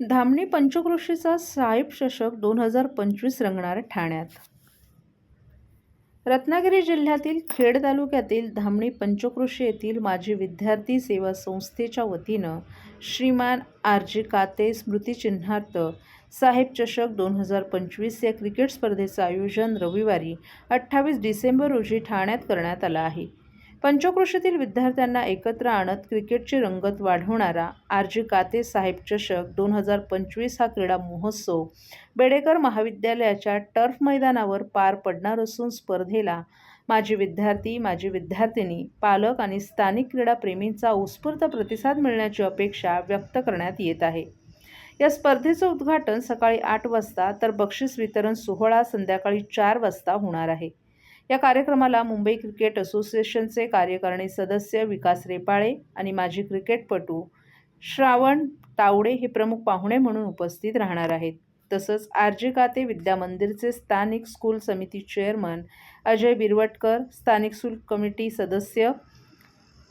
धामणी पंचक्रोशीचा साहेब चषक 2025 रंगणार ठाण्यात. रत्नागिरी जिल्ह्यातील खेड तालुक्यातील धामणी पंचक्रोशी येथील माजी विद्यार्थी सेवा संस्थेच्या वतीनं श्रीमान आर.जी. काते स्मृतिचिन्हार्थ साहेब चषक 2025 या क्रिकेट स्पर्धेचं आयोजन रविवारी 28 डिसेंबर रोजी ठाण्यात करण्यात आलं आहे. पंचक्रोशीतील विद्यार्थ्यांना एकत्र आणत क्रिकेटची रंगत वाढवणारा आर.जी. काते साहेब चषक 2025 हा क्रीडा महोत्सव बेडेकर महाविद्यालयाच्या टर्फ मैदानावर पार पडणार असून स्पर्धेला माजी विद्यार्थी, माजी विद्यार्थिनी, पालक आणि स्थानिक क्रीडाप्रेमींचा उत्स्फूर्त प्रतिसाद मिळण्याची अपेक्षा व्यक्त करण्यात येत आहे. या स्पर्धेचं उद्घाटन सकाळी 8 वाजता तर बक्षीस वितरण सोहळा संध्याकाळी 4 वाजता होणार आहे. या कार्यक्रमाला मुंबई क्रिकेट असोसिएशनचे कार्यकारिणी सदस्य विकास रेपाळे आणि माजी क्रिकेटपटू श्रावण तावडे हे प्रमुख पाहुणे म्हणून उपस्थित राहणार आहेत. तसंच आर.जी. काते विद्या मंदिरचे स्थानिक स्कूल समिती चेअरमन अजय बिरवटकर, स्थानिक स्कूल कमिटी सदस्य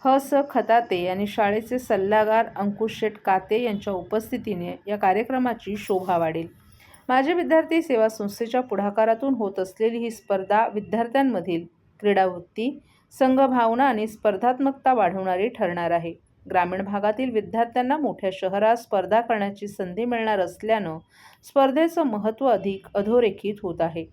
ह.स. खताते आणि शाळेचे सल्लागार अंकुश शेठ काते यांच्या उपस्थितीने या कार्यक्रमाची शोभा वाढेल. माजी विद्यार्थी सेवा संस्थेच्या पुढाकारातून होत असलेली ही स्पर्धा विद्यार्थ्यांमधील क्रीडावृत्ती, संघभावना आणि स्पर्धात्मकता वाढवणारी ठरणार आहे. ग्रामीण भागातील विद्यार्थ्यांना मोठ्या शहरात स्पर्धा करण्याची संधी मिळणार असल्यानं स्पर्धेचं महत्त्व अधिक अधोरेखित होत आहे.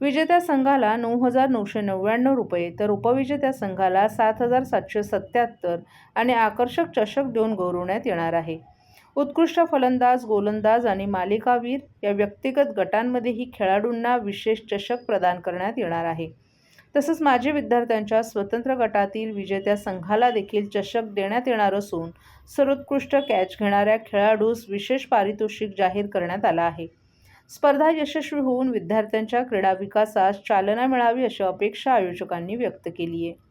विजेत्या संघाला 9,999 रुपये तर उपविजेत्या संघाला 7,777 आणि आकर्षक चषक देऊन गौरवण्यात येणार आहे. उत्कृष्ट फलंदाज, गोलंदाज आणि मालिकावीर या व्यक्तिगत गटांमध्येही खेळाडूंना विशेष चषक प्रदान करण्यात येणार आहे. तसंच माजी विद्यार्थ्यांच्या स्वतंत्र गटातील विजेत्या संघाला देखील चषक देण्यात येणार असून सर्वोत्कृष्ट कॅच घेणाऱ्या खेळाडूस विशेष पारितोषिक जाहीर करण्यात आलं आहे. स्पर्धा यशस्वी होऊन विद्यार्थ्यांच्या क्रीडा विकासास चालना मिळावी अशी अपेक्षा आयोजकांनी व्यक्त केली आहे.